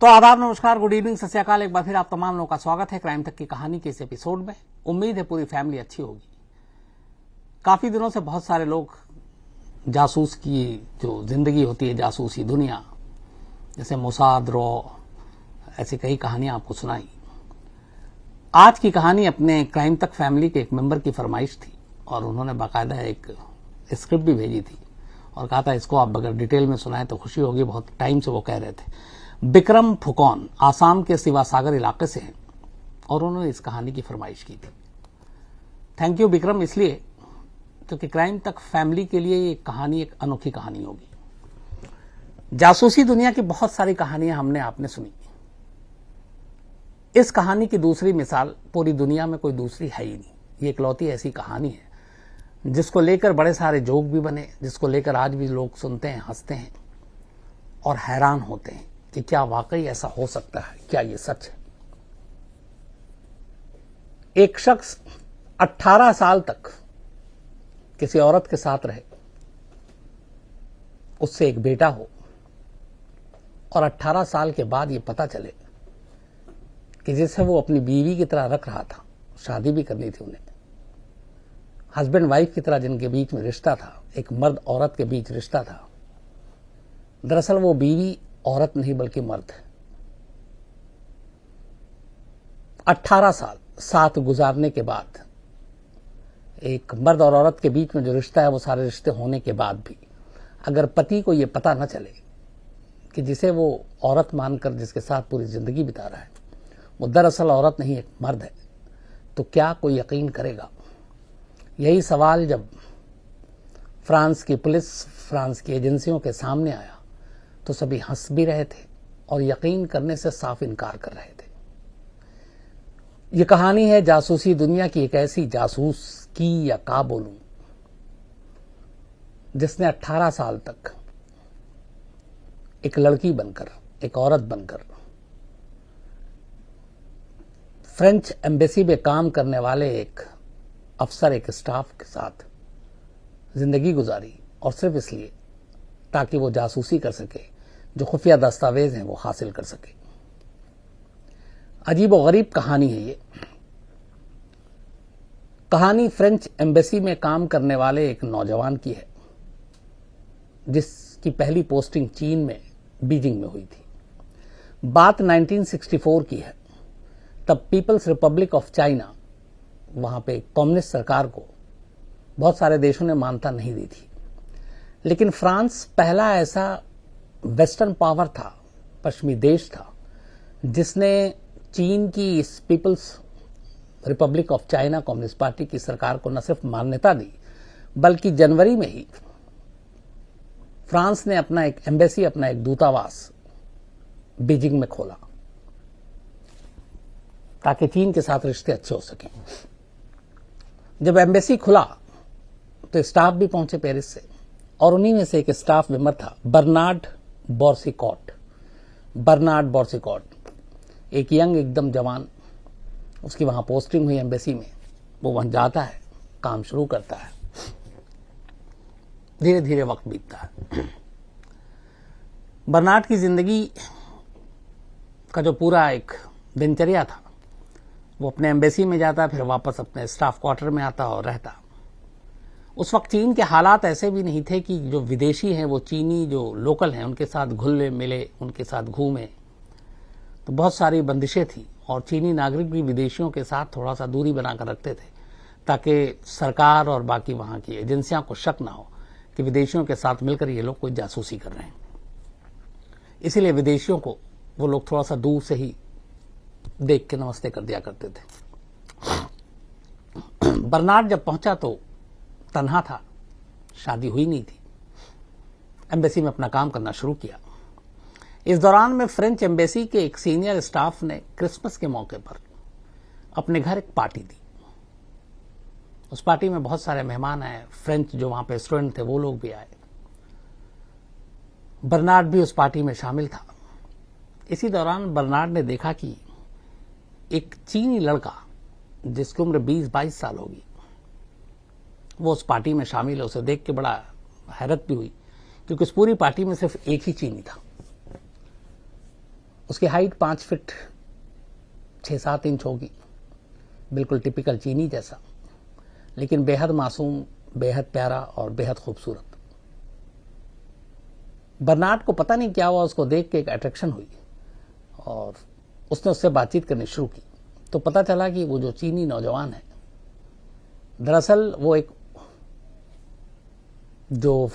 तो आदाब, नमस्कार, गुड इवनिंग, सत श्री अकाल। एक बार फिर आप तमाम लोगों का स्वागत है क्राइम तक की कहानी के इस एपिसोड में। उम्मीद है पूरी फैमिली अच्छी होगी। काफी दिनों से बहुत सारे लोग जासूस की जो जिंदगी होती है, जासूसी दुनिया, जैसे मोसाद, रॉ, ऐसी कई कहानियां आपको सुनाई। आज की कहानी अपने क्राइम तक फैमिली के एक मेंबर की फरमाइश थी और उन्होंने बाकायदा एक स्क्रिप्ट भी भेजी थी और कहा था इसको आप अगर डिटेल में सुनाए तो खुशी होगी। बहुत टाइम से वो कह रहे थे। बिक्रम फुकौन आसाम के सिवासागर इलाके से हैं और उन्होंने इस कहानी की फरमाइश की थी। थैंक यू बिक्रम, इसलिए क्योंकि क्राइम तक फैमिली के लिए ये कहानी एक अनोखी कहानी होगी। जासूसी दुनिया की बहुत सारी कहानियां हमने आपने सुनी। इस कहानी की दूसरी मिसाल पूरी दुनिया में कोई दूसरी है ही नहीं। ये इकलौती ऐसी कहानी है जिसको लेकर बड़े सारे जोक भी बने, जिसको लेकर आज भी लोग सुनते हैं, हंसते हैं और हैरान होते हैं कि क्या वाकई ऐसा हो सकता है, क्या ये सच है। एक शख्स 18 साल तक किसी औरत के साथ रहे, उससे एक बेटा हो और 18 साल के बाद ये पता चले कि जिसे वो अपनी बीवी की तरह रख रहा था, शादी भी करनी थी उन्हें, हस्बैंड वाइफ की तरह जिनके बीच में रिश्ता था, एक मर्द औरत के बीच रिश्ता था, दरअसल वो बीवी औरत नहीं बल्कि मर्द है। 18 साल साथ गुजारने के बाद एक मर्द और औरत के बीच में जो रिश्ता है, वो सारे रिश्ते होने के बाद भी अगर पति को ये पता न चले कि जिसे वो औरत मानकर जिसके साथ पूरी जिंदगी बिता रहा है वो दरअसल औरत नहीं एक मर्द है, तो क्या कोई यकीन करेगा? यही सवाल जब फ्रांस की पुलिस, फ्रांस की एजेंसियों के सामने आया तो सभी हंस भी रहे थे और यकीन करने से साफ इनकार कर रहे थे। ये कहानी है जासूसी दुनिया की एक ऐसी जासूस की या का बोलूं जिसने 18 साल तक एक लड़की बनकर, एक औरत बनकर फ्रेंच एम्बेसी में काम करने वाले एक अफसर, एक स्टाफ के साथ जिंदगी गुजारी और सिर्फ इसलिए ताकि वो जासूसी कर सके, जो खुफिया दस्तावेज हैं वो हासिल कर सके। अजीब और गरीब कहानी है ये। कहानी फ्रेंच एम्बेसी में काम करने वाले एक नौजवान की है जिसकी पहली पोस्टिंग चीन में, बीजिंग में हुई थी। बात 1964 की है। तब पीपल्स रिपब्लिक ऑफ चाइना, वहां पे कम्युनिस्ट सरकार को बहुत सारे देशों ने मान्यता नहीं दी थी, लेकिन फ्रांस पहला ऐसा वेस्टर्न पावर था, पश्चिमी देश था, जिसने चीन की इस people's republic of China communist party की सरकार को न सिर्फ मान्यता दी बल्कि जनवरी में ही फ्रांस ने अपना एक एम्बेसी, अपना एक दूतावास बीजिंग में खोला ताकि चीन के साथ रिश्ते अच्छे हो सकें। जब एम्बेसी खुला तो स्टाफ भी पहुंचे पेरिस से और उन्हीं में से एक स्टाफ मेंबर था बर्नार्ड बोर्सिकॉट। बर्नार्ड बोर्सिकॉट एक यंग, एकदम जवान, उसकी वहां पोस्टिंग हुई एम्बेसी में। वो वहां जाता है, काम शुरू करता है, धीरे धीरे वक्त बीतता है। बर्नार्ड की जिंदगी का जो पूरा एक दिनचर्या था, वो अपने एम्बेसी में जाता, फिर वापस अपने स्टाफ क्वार्टर में आता और रहता। उस वक्त चीन के हालात ऐसे भी नहीं थे कि जो विदेशी हैं वो चीनी जो लोकल हैं उनके साथ घुले मिले, उनके साथ घूमे। तो बहुत सारी बंदिशें थी और चीनी नागरिक भी विदेशियों के साथ थोड़ा सा दूरी बनाकर रखते थे ताकि सरकार और बाकी वहां की एजेंसियां को शक ना हो कि विदेशियों के साथ मिलकर ये लोग कोई जासूसी कर रहे हैं। इसीलिए विदेशियों को वो लोग थोड़ा सा दूर से ही देख के नमस्ते कर दिया करते थे। बर्नार्ड जब पहुंचा तो तन्हा था, शादी हुई नहीं थी। एम्बेसी में अपना काम करना शुरू किया। इस दौरान में फ्रेंच एम्बेसी के एक सीनियर स्टाफ ने क्रिसमस के मौके पर अपने घर एक पार्टी दी। उस पार्टी में बहुत सारे मेहमान आए, फ्रेंच जो वहां पे स्टूडेंट थे वो लोग भी आए। बर्नार्ड भी उस पार्टी में शामिल था। इसी दौरान बर्नार्ड ने देखा कि एक चीनी लड़का जिसकी उम्र 20-22 साल होगी, वो उस पार्टी में शामिल है। उसे देख के बड़ा हैरत भी हुई क्योंकि उस पूरी पार्टी में सिर्फ एक ही चीनी था। उसकी हाइट 5 फीट 6-7 इंच होगी, बिल्कुल टिपिकल चीनी जैसा, लेकिन बेहद मासूम, बेहद प्यारा और बेहद खूबसूरत। बर्नार्ड को पता नहीं क्या हुआ, उसको देख के एक अट्रैक्शन हुई और उसने उससे बातचीत करनी शुरू की। तो पता चला कि वो जो चीनी नौजवान है, दरअसल वो एक जो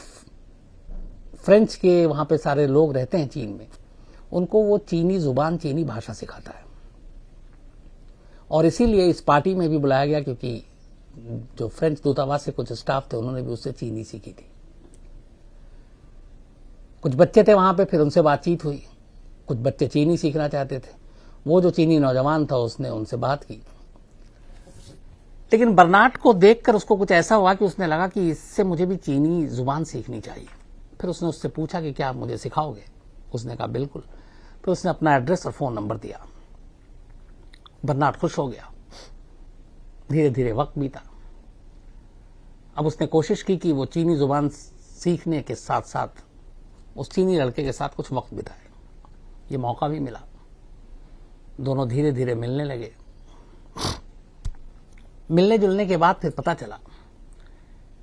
फ्रेंच के वहां पे सारे लोग रहते हैं चीन में, उनको वो चीनी जुबान, चीनी भाषा सिखाता है। और इसीलिए इस पार्टी में भी बुलाया गया, क्योंकि जो फ्रेंच दूतावास से कुछ स्टाफ थे, उन्होंने भी उससे चीनी सीखी थी। कुछ बच्चे थे वहां पे, फिर उनसे बातचीत हुई। कुछ बच्चे चीनी सीखना चाहते थे। वो जो चीनी नौजवान था, उसने उनसे बात की। लेकिन बर्नार्ड को देखकर उसको कुछ ऐसा हुआ कि उसने लगा कि इससे मुझे भी चीनी जुबान सीखनी चाहिए। फिर उसने उससे पूछा कि क्या आप मुझे सिखाओगे? उसने कहा बिल्कुल। फिर उसने अपना एड्रेस और फोन नंबर दिया। बर्नार्ड खुश हो गया। धीरे धीरे वक्त बीता। अब उसने कोशिश की कि वो चीनी जुबान सीखने के साथ साथ उस चीनी लड़के के साथ कुछ वक्त बिताए। ये मौका भी मिला। दोनों धीरे धीरे मिलने लगे। मिलने जुलने के बाद फिर पता चला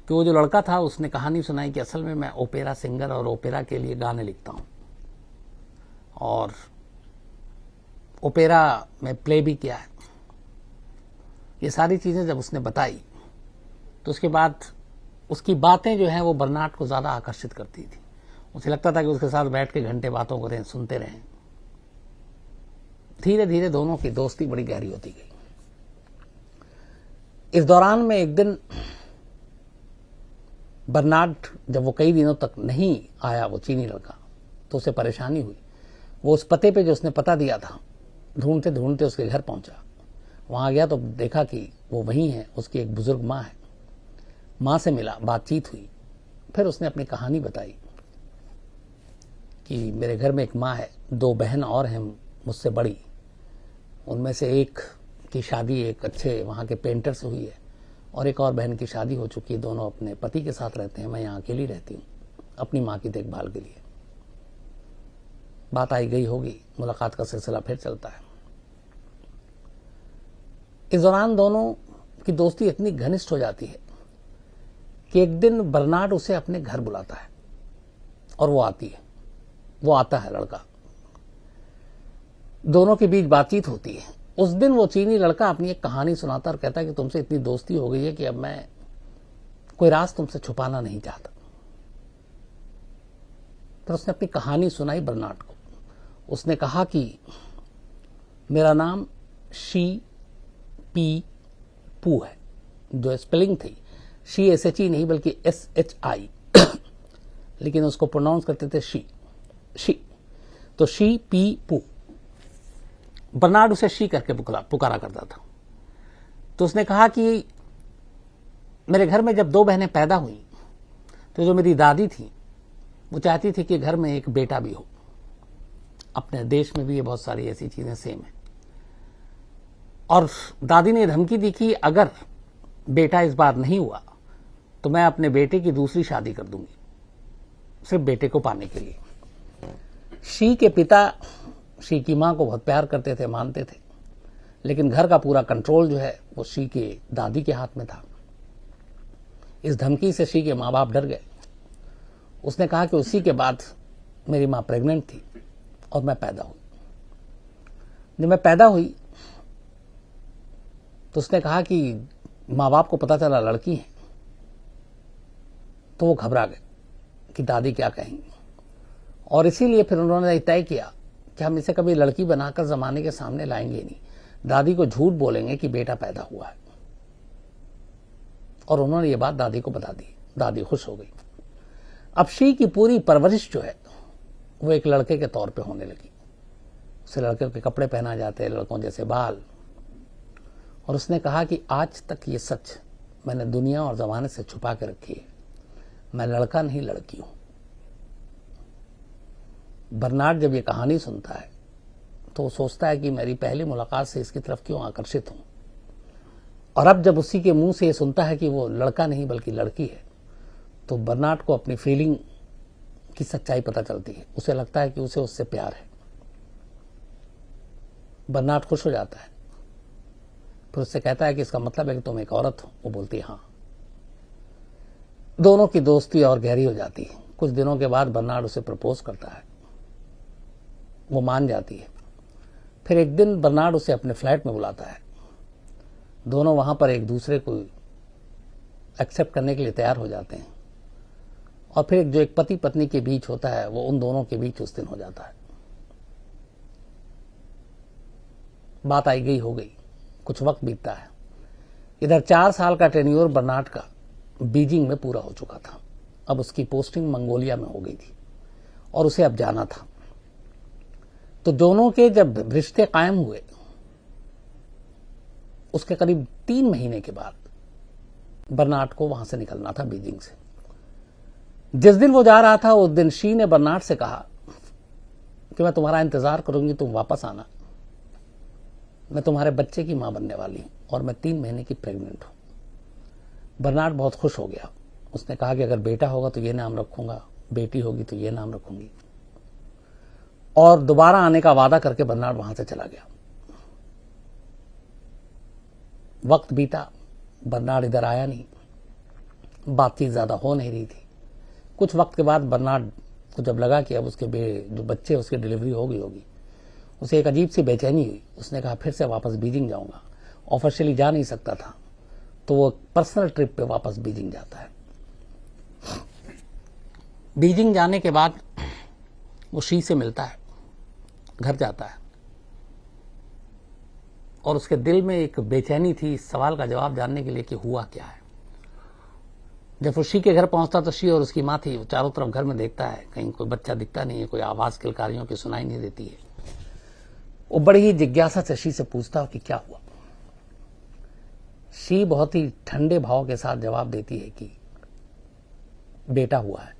कि वो जो लड़का था, उसने कहानी सुनाई कि असल में मैं ओपेरा सिंगर और ओपेरा के लिए गाने लिखता हूं, और ओपेरा में प्ले भी किया है। ये सारी चीजें जब उसने बताई तो उसके बाद उसकी बातें जो हैं वो बर्नार्ड को ज्यादा आकर्षित करती थी। उसे लगता था कि उसके साथ बैठ के घंटे बातों करें, सुनते रहें। धीरे धीरे दोनों की दोस्ती बड़ी गहरी होती गई। इस दौरान में एक दिन बर्नार्ड, जब वो कई दिनों तक नहीं आया वो चीनी लड़का, तो उसे परेशानी हुई। वो उस पते पे जो उसने पता दिया था, ढूंढते ढूंढते उसके घर पहुंचा। वहां गया तो देखा कि वो वही है, उसकी एक बुजुर्ग माँ है। माँ से मिला, बातचीत हुई। फिर उसने अपनी कहानी बताई कि मेरे घर में एक माँ है, 2 बहन और हैं मुझसे बड़ी। उनमें से एक की शादी एक अच्छे वहाँ के पेंटर से हुई है, और एक और बहन की शादी हो चुकी है। दोनों अपने पति के साथ रहते हैं। मैं यहाँ अकेली रहती हूँ अपनी माँ की देखभाल के लिए। बात आई गई होगी, मुलाकात का सिलसिला फिर चलता है। इस दौरान दोनों की दोस्ती इतनी घनिष्ठ हो जाती है कि एक दिन बर्नार्ड उसे अपने घर बुलाता है और वो आता है लड़का। दोनों के बीच बातचीत होती है। उस दिन वो चीनी लड़का अपनी एक कहानी सुनाता और कहता है कि तुमसे इतनी दोस्ती हो गई है कि अब मैं कोई राज तुमसे छुपाना नहीं चाहता। फिर उसने अपनी कहानी सुनाई बर्नार्ड को। उसने कहा कि मेरा नाम शी पी पू है। जो स्पेलिंग थी, शी SHE नहीं बल्कि SHI, लेकिन उसको प्रोनाउंस करते थे शी। तो शी पी पू। बर्नार्ड उसे शी करके पुकारा करता था। तो उसने कहा कि मेरे घर में जब 2 बहनें पैदा हुई तो जो मेरी दादी थी वो चाहती थी कि घर में एक बेटा भी हो। अपने देश में भी ये बहुत सारी ऐसी चीजें सेम है। और दादी ने धमकी दी कि अगर बेटा इस बार नहीं हुआ तो मैं अपने बेटे की दूसरी शादी कर दूंगी, सिर्फ बेटे को पाने के लिए। शी के पिता शी की मां को बहुत प्यार करते थे, मानते थे, लेकिन घर का पूरा कंट्रोल जो है वो शी के दादी के हाथ में था। इस धमकी से शी के माँ बाप डर गए। उसने कहा कि उसी के बाद मेरी मां प्रेग्नेंट थी और मैं पैदा हुई। जब मैं पैदा हुई तो उसने कहा कि माँ बाप को पता चला लड़की है, तो वो घबरा गए कि दादी क्या कहेंगी। और इसीलिए फिर उन्होंने तय किया कि हम इसे कभी लड़की बनाकर जमाने के सामने लाएंगे नहीं, दादी को झूठ बोलेंगे कि बेटा पैदा हुआ है। और उन्होंने ये बात दादी को बता दी। दादी खुश हो गई। अब शी की पूरी परवरिश जो है वो एक लड़के के तौर पे होने लगी। उसे लड़के के कपड़े पहना जाते, लड़कों जैसे बाल। और उसने कहा कि आज तक ये सच मैंने दुनिया और जमाने से छुपा के रखी है, मैं लड़का नहीं लड़की हूं। बर्नार्ड जब ये कहानी सुनता है तो वो सोचता है कि मेरी पहली मुलाकात से इसकी तरफ क्यों आकर्षित हूं। और अब जब उसी के मुंह से ये सुनता है कि वो लड़का नहीं बल्कि लड़की है, तो बर्नार्ड को अपनी फीलिंग की सच्चाई पता चलती है। उसे लगता है कि उसे उससे प्यार है। बर्नार्ड खुश हो जाता है, फिर उससे कहता है कि इसका मतलब है कि तुम एक औरत हो। वो बोलती है हाँ। दोनों की दोस्ती और गहरी हो जाती है। कुछ दिनों के बाद बर्नार्ड उसे प्रपोज करता है, वो मान जाती है। फिर एक दिन बर्नार्ड उसे अपने फ्लैट में बुलाता है। दोनों वहां पर एक दूसरे को एक्सेप्ट करने के लिए तैयार हो जाते हैं, और फिर जो एक पति पत्नी के बीच होता है वो उन दोनों के बीच उस दिन हो जाता है। बात आई गई हो गई, कुछ वक्त बीतता है। इधर 4 साल का टेन्योर बर्नार्ड का बीजिंग में पूरा हो चुका था। अब उसकी पोस्टिंग मंगोलिया में हो गई थी और उसे अब जाना था। तो दोनों के जब रिश्ते कायम हुए, उसके करीब 3 महीने के बाद बर्नार्ड को वहां से निकलना था, बीजिंग से। जिस दिन वो जा रहा था उस दिन शी ने बर्नार्ड से कहा कि मैं तुम्हारा इंतजार करूंगी, तुम वापस आना, मैं तुम्हारे बच्चे की मां बनने वाली हूं और मैं 3 महीने की प्रेग्नेंट हूं। बर्नार्ड बहुत खुश हो गया। उसने कहा कि अगर बेटा होगा तो ये नाम रखूंगा, बेटी होगी तो ये नाम रखूंगी। और दोबारा आने का वादा करके बर्नार्ड वहां से चला गया। वक्त बीता, बर्नार्ड इधर आया नहीं, बातचीत ज्यादा हो नहीं रही थी। कुछ वक्त के बाद बर्नार्ड को जब लगा कि अब उसके जो बच्चे उसकी डिलीवरी हो गई होगी, उसे एक अजीब सी बेचैनी हुई। उसने कहा फिर से वापस बीजिंग जाऊंगा। ऑफिशियली जा नहीं सकता था, तो वो पर्सनल ट्रिप पे वापस बीजिंग जाता है। बीजिंग जाने के बाद वो शी से मिलता है, घर जाता है, और उसके दिल में एक बेचैनी थी इस सवाल का जवाब जानने के लिए कि हुआ क्या है। जब वो शी के घर पहुंचता तो शी और उसकी मां थी। वो चारों तरफ घर में देखता है, कहीं कोई बच्चा दिखता नहीं है, कोई आवाज किलकारियों की सुनाई नहीं देती है। वो बड़ी ही जिज्ञासा से शी से पूछता कि क्या हुआ। शी बहुत ही ठंडे भाव के साथ जवाब देती है कि बेटा हुआ है,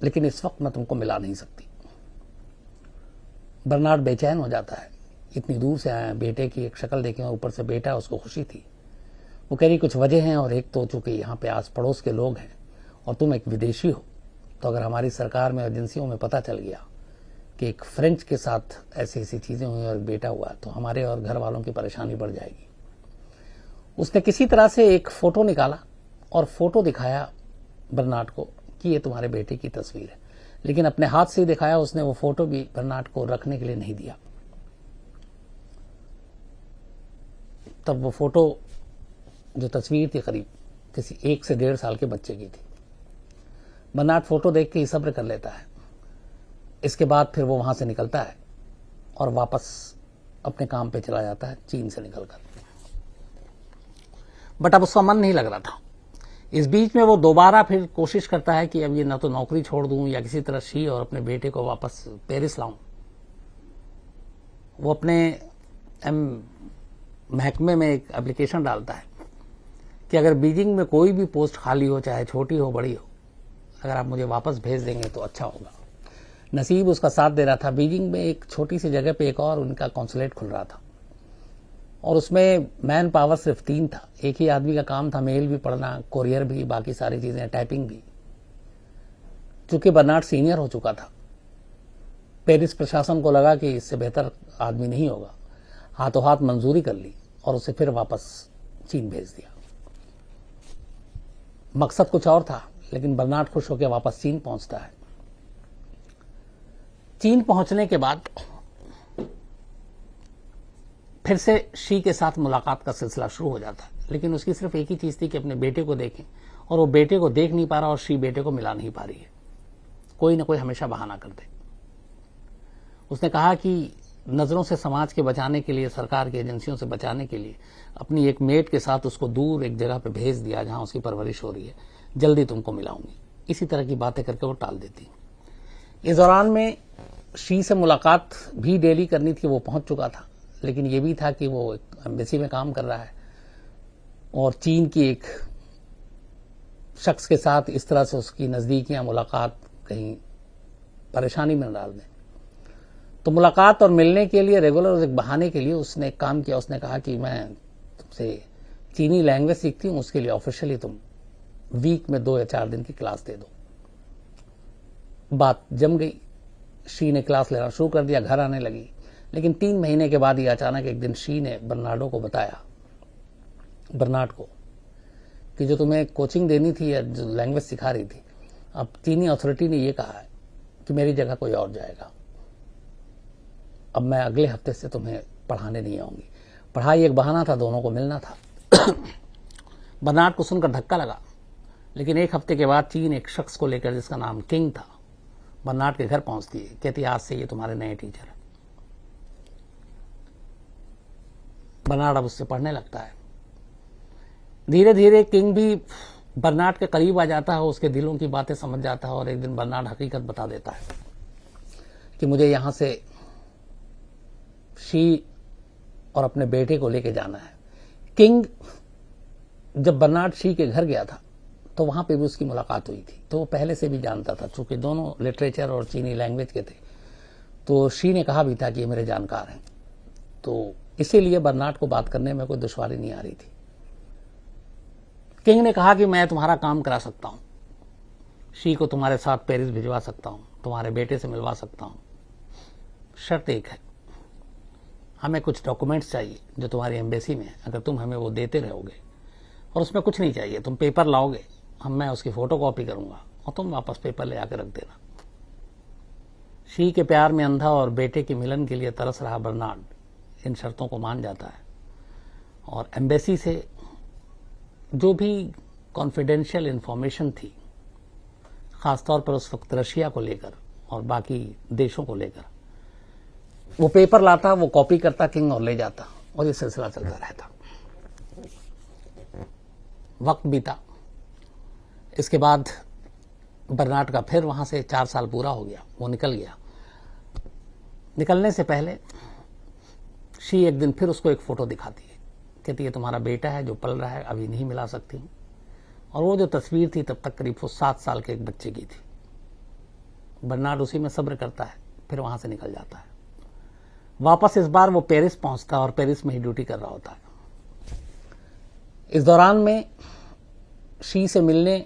लेकिन इस वक्त मैं तुमको मिला नहीं सकती। बर्नार्ड बेचैन हो जाता है, इतनी दूर से आया, बेटे की एक शक्ल देखे और ऊपर से बेटा, उसको खुशी थी। वो कह रही कुछ वजह हैं, और एक तो चूंकि यहाँ पे आस पड़ोस के लोग हैं और तुम एक विदेशी हो, तो अगर हमारी सरकार में एजेंसियों में पता चल गया कि एक फ्रेंच के साथ ऐसी ऐसी चीजें हुई और बेटा हुआ, तो हमारे और घर वालों की परेशानी बढ़ जाएगी। उसने किसी तरह से एक फोटो निकाला और फोटो दिखाया बर्नार्ड को कि ये तुम्हारे बेटे की तस्वीर है, लेकिन अपने हाथ से ही दिखाया उसने। वो फोटो भी बर्नार्ड को रखने के लिए नहीं दिया। तब वो फोटो, जो तस्वीर थी, करीब किसी 1 से 1.5 साल के बच्चे की थी। बर्नार्ड फोटो देख के ही सब्र कर लेता है। इसके बाद फिर वो वहां से निकलता है और वापस अपने काम पे चला जाता है, चीन से निकलकर। बट अब उसका मन नहीं लग रहा था। इस बीच में वो दोबारा फिर कोशिश करता है कि अब ये ना तो नौकरी छोड़ दूं या किसी तरह शी और अपने बेटे को वापस पेरिस लाऊं। वो अपने महकमे में एक एप्लीकेशन डालता है कि अगर बीजिंग में कोई भी पोस्ट खाली हो, चाहे छोटी हो बड़ी हो, अगर आप मुझे वापस भेज देंगे तो अच्छा होगा। नसीब उसका साथ दे रहा था। बीजिंग में एक छोटी सी जगह पे एक और उनका कॉन्सुलेट खुल रहा था, और उसमें मैन पावर सिर्फ 3 था। एक ही आदमी का काम था मेल भी पढ़ना, कोरियर भी, बाकी सारी चीजें, टाइपिंग भी। चूंकि बर्नार्ड सीनियर हो चुका था, पेरिस प्रशासन को लगा कि इससे बेहतर आदमी नहीं होगा, हाथों हाथ मंजूरी कर ली और उसे फिर वापस चीन भेज दिया। मकसद कुछ और था, लेकिन बर्नार्ड खुश होकर वापस चीन पहुंचता है। चीन पहुंचने के बाद फिर से शी के साथ मुलाकात का सिलसिला शुरू हो जाता है, लेकिन उसकी सिर्फ एक ही चीज थी कि अपने बेटे को देखें, और वो बेटे को देख नहीं पा रहा और शी बेटे को मिला नहीं पा रही है। कोई ना कोई हमेशा बहाना कर दे। उसने कहा कि नजरों से समाज के बचाने के लिए, सरकार की एजेंसियों से बचाने के लिए अपनी एक मेट के साथ उसको दूर एक जगह पे भेज दिया जहां उसकी परवरिश हो रही है, जल्दी तुमको मिलाऊंगी। इसी तरह की बातें करके वो टाल देती। इस दौरान में शी से मुलाकात भी डेली करनी थी, वो पहुंच चुका था, लेकिन ये भी था कि वो एक एम्बेसी में काम कर रहा है और चीन की एक शख्स के साथ इस तरह से उसकी नजदीकियां, मुलाकात कहीं परेशानी में न डाल दें। तो मुलाकात और मिलने के लिए, रेगुलर एक बहाने के लिए उसने एक काम किया। उसने कहा कि मैं तुमसे चीनी लैंग्वेज सीखती हूं, उसके लिए ऑफिशियली तुम वीक में 2 या 4 दिन की क्लास दे दो। बात जम गई। शी ने क्लास लेना शुरू कर दिया, घर आने लगी। लेकिन 3 महीने के बाद ही अचानक एक दिन शी ने बर्नार्डो को बताया, बर्नार्ड को, कि जो तुम्हें कोचिंग देनी थी या जो लैंग्वेज सिखा रही थी, अब चीनी अथॉरिटी ने ये कहा है कि मेरी जगह कोई और जाएगा, अब मैं अगले हफ्ते से तुम्हें पढ़ाने नहीं आऊंगी। पढ़ाई एक बहाना था, दोनों को मिलना था। बर्नार्ड को सुनकर धक्का लगा, लेकिन एक हफ्ते के बाद चीन एक शख्स को लेकर, जिसका नाम किंग था, बर्नार्ड के घर पहुंचती है। कहती आज से ये तुम्हारे नए टीचर है। बर्नार्ड अब उससे पढ़ने लगता है। धीरे धीरे किंग भी बर्नार्ड के करीब आ जाता है, उसके दिलों की बातें समझ जाता है, और एक दिन बर्नार्ड हकीकत बता देता है कि मुझे यहां से शी और अपने बेटे को लेके जाना है। किंग जब बर्नार्ड शी के घर गया था तो वहां पे भी उसकी मुलाकात हुई थी, तो वो पहले से भी जानता था, चूंकि दोनों लिटरेचर और चीनी लैंग्वेज के थे। तो शी ने कहा भी था कि ये मेरे जानकार हैं, तो इसीलिए बर्नार्ड को बात करने में कोई दुश्वारी नहीं आ रही थी। किंग ने कहा कि मैं तुम्हारा काम करा सकता हूं, शी को तुम्हारे साथ पेरिस भिजवा सकता हूं, तुम्हारे बेटे से मिलवा सकता हूं। शर्त एक है, हमें कुछ डॉक्यूमेंट्स चाहिए जो तुम्हारी एम्बेसी में है। अगर तुम हमें वो देते रहोगे, और उसमें कुछ नहीं चाहिए, तुम पेपर लाओगे, मैं उसकी फोटो कॉपी करूंगा और तुम वापस पेपर ले आकर रख देना। शी के प्यार में अंधा और बेटे के मिलन के लिए तरस रहा बर्नार्ड इन शर्तों को मान जाता है, और एम्बेसी से जो भी कॉन्फिडेंशियल इंफॉर्मेशन थी, खासतौर पर उस वक्त रशिया को लेकर और बाकी देशों को लेकर, वो पेपर लाता, वो कॉपी करता किंग और ले जाता, और ये सिलसिला चलता रहता। वक्त बीता। इसके बाद बर्नार्ड का फिर वहां से 4 साल पूरा हो गया, वो निकल गया। निकलने से पहले शी एक दिन फिर उसको एक फोटो दिखाती है। कहती है तुम्हारा बेटा है जो पल रहा है, अभी नहीं मिला सकती। और वो जो तस्वीर थी तब तक करीब वो 7 साल के एक बच्चे की थी। बर्नार्ड उसी में सब्र करता है, फिर वहां से निकल जाता है। वापस इस बार वो पेरिस पहुंचता और पेरिस में ही ड्यूटी कर रहा होता है। इस दौरान में शी से मिलने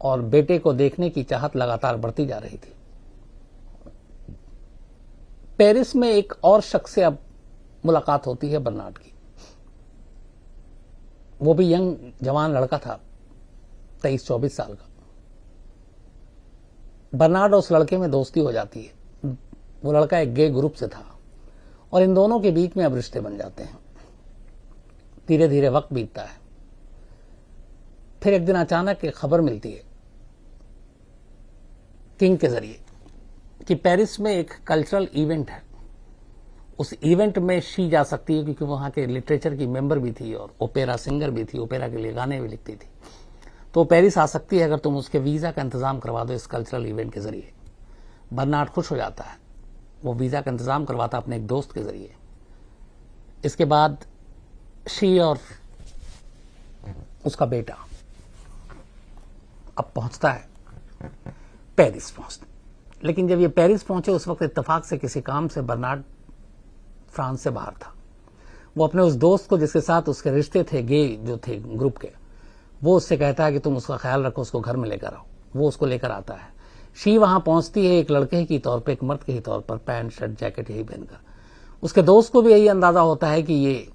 और बेटे को देखने की चाहत लगातार बढ़ती जा रही थी। पेरिस में एक और शख्स से अब मुलाकात होती है बर्नार्ड की। वो भी यंग जवान लड़का था, 23-24 साल का। बर्नार्ड और उस लड़के में दोस्ती हो जाती है। वो लड़का एक गे ग्रुप से था और इन दोनों के बीच में अब रिश्ते बन जाते हैं। धीरे धीरे वक्त बीतता है। फिर एक दिन अचानक एक खबर मिलती है किंग के जरिए कि पेरिस में एक कल्चरल इवेंट है। उस इवेंट में शी जा सकती है क्योंकि वहां के लिटरेचर की मेंबर भी थी और ओपेरा सिंगर भी थी, ओपेरा के लिए गाने भी लिखती थी। तो पेरिस आ सकती है अगर तुम उसके वीजा का इंतजाम करवा दो इस कल्चरल इवेंट के जरिए। बर्नार्ड खुश हो जाता है, वो वीजा का इंतजाम करवाता अपने एक दोस्त के जरिए। इसके बाद शी और उसका बेटा अब पहुंचता है पेरिस पहुंचता। लेकिन जब ये पेरिस पहुंचे उस वक्त इत्तेफाक से किसी काम से बर्नार्ड फ्रांस से बाहर था। वो अपने उस दोस्त को जिसके साथ उसके रिश्ते थे, गे जो थे ग्रुप के, वो उससे कहता है कि तुम उसका ख्याल रखो, उसको घर में लेकर आओ। वो उसको लेकर आता है। शी वहां पहुंचती है एक लड़के की तौर पर, एक मर्द के ही तौर पर, पैंट शर्ट जैकेट यही पहनकर। उसके दोस्त को भी यही अंदाजा होता है कि ये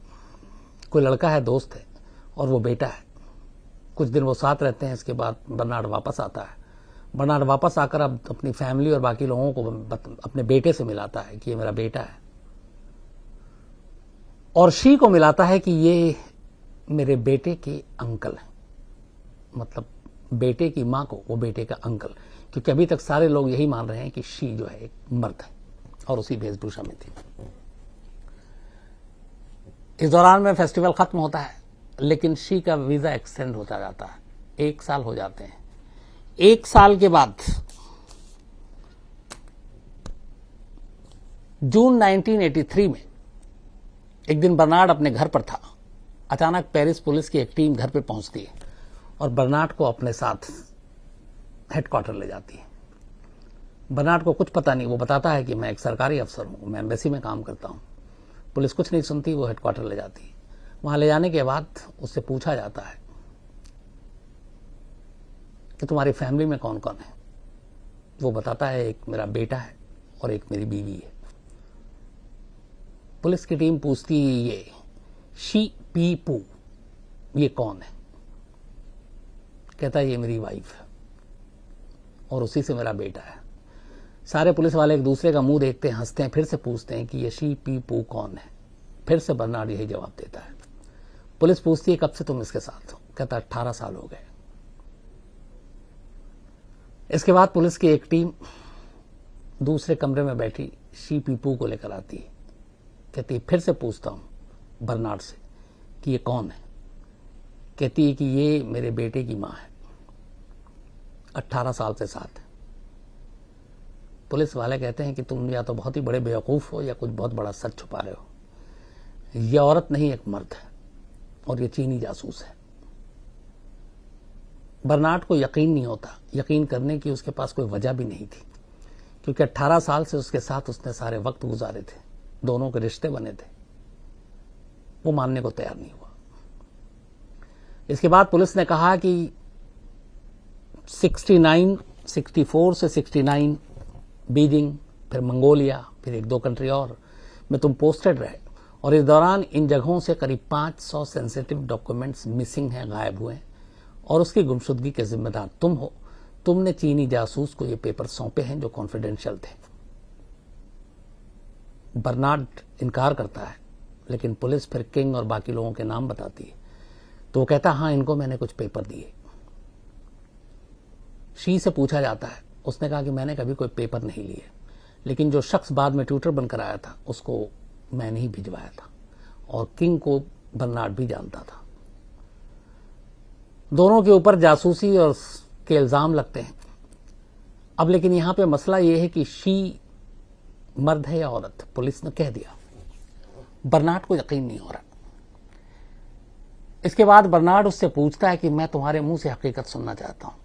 कोई लड़का है, दोस्त है और वो बेटा है। कुछ दिन वो साथ रहते हैं। इसके बाद बर्नार्ड वापस आता है। बर्नार्ड वापस आकर अब अपनी फैमिली और बाकी लोगों को अपने बेटे से मिलाता है कि ये मेरा बेटा है, और शी को मिलाता है कि ये मेरे बेटे के अंकल हैं। मतलब बेटे की मां को वो बेटे का अंकल, क्योंकि अभी तक सारे लोग यही मान रहे हैं कि शी जो है एक मर्द है और उसी वेशभूषा में थी। इस दौरान में फेस्टिवल खत्म होता है, लेकिन शी का वीजा एक्सटेंड होता जाता है। 1 साल हो जाते हैं। 1 साल के बाद जून 1983 में एक दिन बर्नार्ड अपने घर पर था। अचानक पेरिस पुलिस की एक टीम घर पे पहुंचती है और बर्नार्ड को अपने साथ हेडक्वार्टर ले जाती है। बर्नार्ड को कुछ पता नहीं। वो बताता है कि मैं एक सरकारी अफसर हूं, मैं एम्बेसी में काम करता हूं। पुलिस कुछ नहीं सुनती, वो हेडक्वार्टर ले जाती है। वहां ले जाने के बाद उससे पूछा जाता है कि तुम्हारी फैमिली में कौन कौन है। वो बताता है एक मेरा बेटा है और एक मेरी बीवी है। पुलिस की टीम पूछती ये शी पी पू ये कौन है? कहता ये मेरी वाइफ है और उसी से मेरा बेटा है। सारे पुलिस वाले एक दूसरे का मुंह देखते हैं, हंसते हैं, फिर से पूछते हैं कि ये शी पी पू कौन है? फिर से बर्नार्ड यही जवाब देता है। पुलिस पूछती है कब से तुम इसके साथ हो? कहता 18 साल हो गए। इसके बाद पुलिस की एक टीम दूसरे कमरे में बैठी शी पी पू को लेकर आती है। कहती है फिर से पूछता हूं बर्नार्ड से कि ये कौन है? कहती है कि ये मेरे बेटे की मां है, 18 साल से साथ है। पुलिस वाले कहते हैं कि तुम या तो बहुत ही बड़े बेवकूफ हो या कुछ बहुत बड़ा सच छुपा रहे हो। यह औरत नहीं एक मर्द है और ये चीनी जासूस है। बर्नार्ड को यकीन नहीं होता, यकीन करने की उसके पास कोई वजह भी नहीं थी, क्योंकि 18 साल से उसके साथ उसने सारे वक्त गुजारे थे, दोनों के रिश्ते बने थे। वो मानने को तैयार नहीं हुआ। इसके बाद पुलिस ने कहा कि 64 से 69 बीजिंग, फिर मंगोलिया, फिर 1-2 कंट्री और में तुम पोस्टेड रहे और इस दौरान इन जगहों से करीब 500 सेंसिटिव डॉक्यूमेंट्स मिसिंग हैं, गायब हुए और उसकी गुमशुदगी के जिम्मेदार तुम हो। तुमने चीनी जासूस को ये पेपर सौंपे हैं जो कॉन्फिडेंशियल थे। बर्नार्ड इनकार करता है, लेकिन पुलिस फिर किंग और बाकी लोगों के नाम बताती है तो वो कहता हाँ इनको मैंने कुछ पेपर दिए। शी से पूछा जाता है, उसने कहा कि मैंने कभी कोई पेपर नहीं लिए, लेकिन जो शख्स बाद में ट्यूटर बनकर आया था उसको मैंने ही भिजवाया था और किंग को बर्नार्ड भी जानता था। दोनों के ऊपर जासूसी और के इल्जाम लगते हैं। अब लेकिन यहां पे मसला यह है कि शी मर्द है या औरत? पुलिस ने कह दिया। बर्नार्ड को यकीन नहीं हो रहा। इसके बाद बर्नार्ड उससे पूछता है कि मैं तुम्हारे मुंह से हकीकत सुनना चाहता हूं।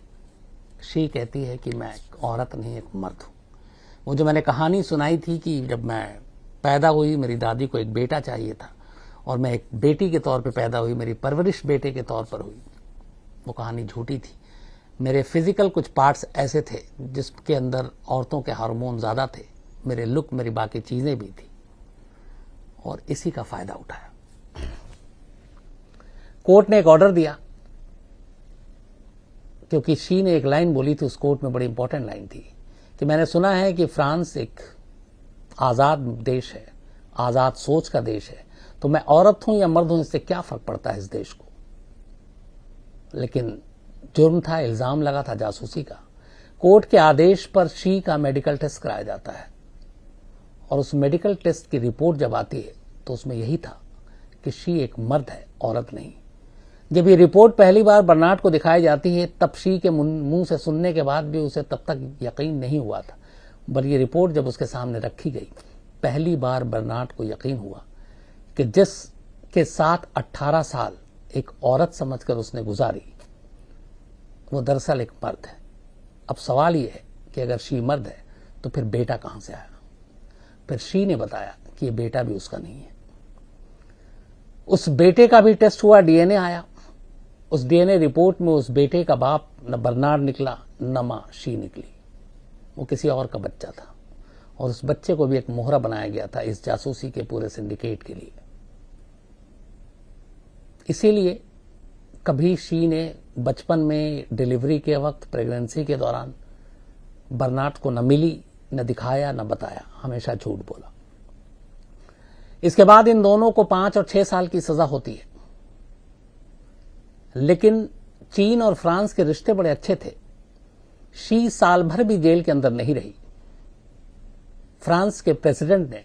शी कहती है कि मैं एक औरत नहीं एक मर्द हूं। वो जो मैंने कहानी सुनाई थी कि जब मैं पैदा हुई मेरी दादी को एक बेटा चाहिए था और मैं एक बेटी के तौर पे पैदा हुई, मेरी परवरिश बेटे के तौर पर हुई, वो कहानी झूठी थी। मेरे फिजिकल कुछ पार्ट्स ऐसे थे जिसके अंदर औरतों के हार्मोन ज्यादा थे, मेरे लुक, मेरी बाकी चीजें भी थी और इसी का फायदा उठाया। कोर्ट ने एक ऑर्डर दिया, क्योंकि शी ने एक लाइन बोली थी उस कोर्ट में, बड़ी इंपॉर्टेंट लाइन थी कि मैंने सुना है कि फ्रांस एक आजाद देश है, आजाद सोच का देश है, तो मैं औरत हूं या मर्द हूं इससे क्या फर्क पड़ता है इस देश को। लेकिन जुर्म था, इल्जाम लगा था जासूसी का। कोर्ट के आदेश पर शी का मेडिकल टेस्ट कराया जाता है और उस मेडिकल टेस्ट की रिपोर्ट जब आती है तो उसमें यही था कि शी एक मर्द है, औरत नहीं। जब ये रिपोर्ट पहली बार बर्नार्ड को दिखाई जाती है तब शी के मुंह से सुनने के बाद भी उसे तब तक यकीन नहीं हुआ था, पर ये रिपोर्ट जब उसके सामने रखी गई पहली बार बर्नार्ड को यकीन हुआ कि जिसके साथ 18 साल एक औरत समझकर उसने गुजारी वो दरअसल एक मर्द है। अब सवाल ये है कि अगर शी मर्द है तो फिर बेटा कहां से आया? फिर शी ने बताया कि ये बेटा भी उसका नहीं है। उस बेटे का भी टेस्ट हुआ, डीएनए आया। उस डीएनए रिपोर्ट में उस बेटे का बाप न बर्नार्ड निकला न मां शी निकली, वो किसी और का बच्चा था और उस बच्चे को भी एक मोहरा बनाया गया था इस जासूसी के पूरे सिंडिकेट के लिए। इसीलिए कभी शी ने बचपन में, डिलीवरी के वक्त, प्रेगनेंसी के दौरान बर्नार्ड को न मिली, न दिखाया, न बताया, हमेशा झूठ बोला। इसके बाद इन दोनों को 5 और 6 साल की सजा होती है, लेकिन चीन और फ्रांस के रिश्ते बड़े अच्छे थे। शी साल भर भी जेल के अंदर नहीं रही। फ्रांस के प्रेसिडेंट ने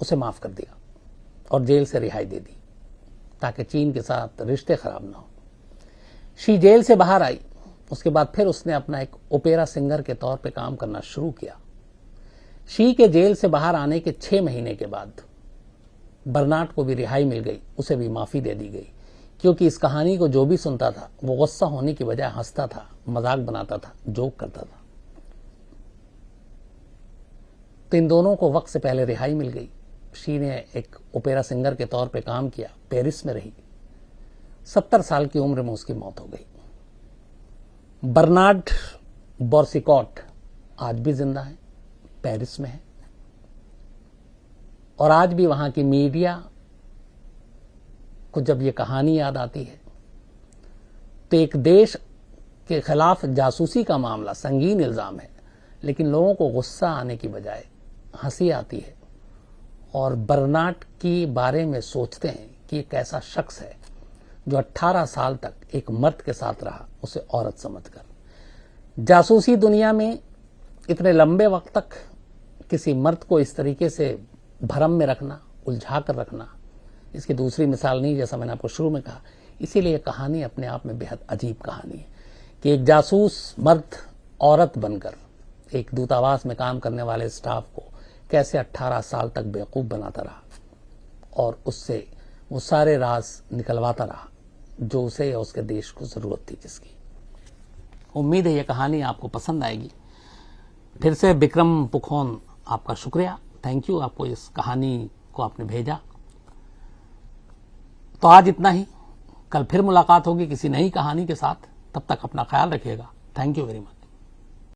उसे माफ कर दिया और जेल से रिहाई दे दी ताकि चीन के साथ रिश्ते खराब ना हो। शी जेल से बाहर आई, उसके बाद फिर उसने अपना एक ओपेरा सिंगर के तौर पे काम करना शुरू किया। शी के जेल से बाहर आने के 6 महीने के बाद बर्नार्ड को भी रिहाई मिल गई, उसे भी माफी दे दी गई, क्योंकि इस कहानी को जो भी सुनता था वो गुस्सा होने की बजाय हंसता था, मजाक बनाता था, जोक करता था। तो इन दोनों को वक्त से पहले रिहाई मिल गई। शी ने एक ओपेरा सिंगर के तौर पे काम किया, पेरिस में रही। 70 साल की उम्र में उसकी मौत हो गई। बर्नार्ड बोर्सिकॉट आज भी जिंदा है, पेरिस में है। और आज भी वहां की मीडिया को जब ये कहानी याद आती है तो एक देश के खिलाफ जासूसी का मामला संगीन इल्जाम है, लेकिन लोगों को गुस्सा आने की बजाय हंसी आती है और बर्नाट के बारे में सोचते हैं कि एक ऐसा शख्स है जो 18 साल तक एक मर्द के साथ रहा, उसे औरत समझकर। जासूसी दुनिया में इतने लंबे वक्त तक किसी मर्द को इस तरीके से भरम में रखना, उलझा कर रखना, इसकी दूसरी मिसाल नहीं, जैसा मैंने आपको शुरू में कहा। इसीलिए कहानी अपने आप में बेहद अजीब कहानी है कि एक जासूस मर्द औरत बनकर एक दूतावास में काम करने वाले स्टाफ को कैसे 18 साल तक बेवकूफ बनाता रहा और उससे वो सारे राज निकलवाता रहा जो उसे या उसके देश को जरूरत थी जिसकी। उम्मीद है ये कहानी आपको पसंद आएगी। फिर से विक्रम पुखोन, आपका शुक्रिया, थैंक यू, आपको इस कहानी को आपने भेजा। तो आज इतना ही, कल फिर मुलाकात होगी किसी नई कहानी के साथ। तब तक अपना ख्याल रखिएगा। Thank you very much.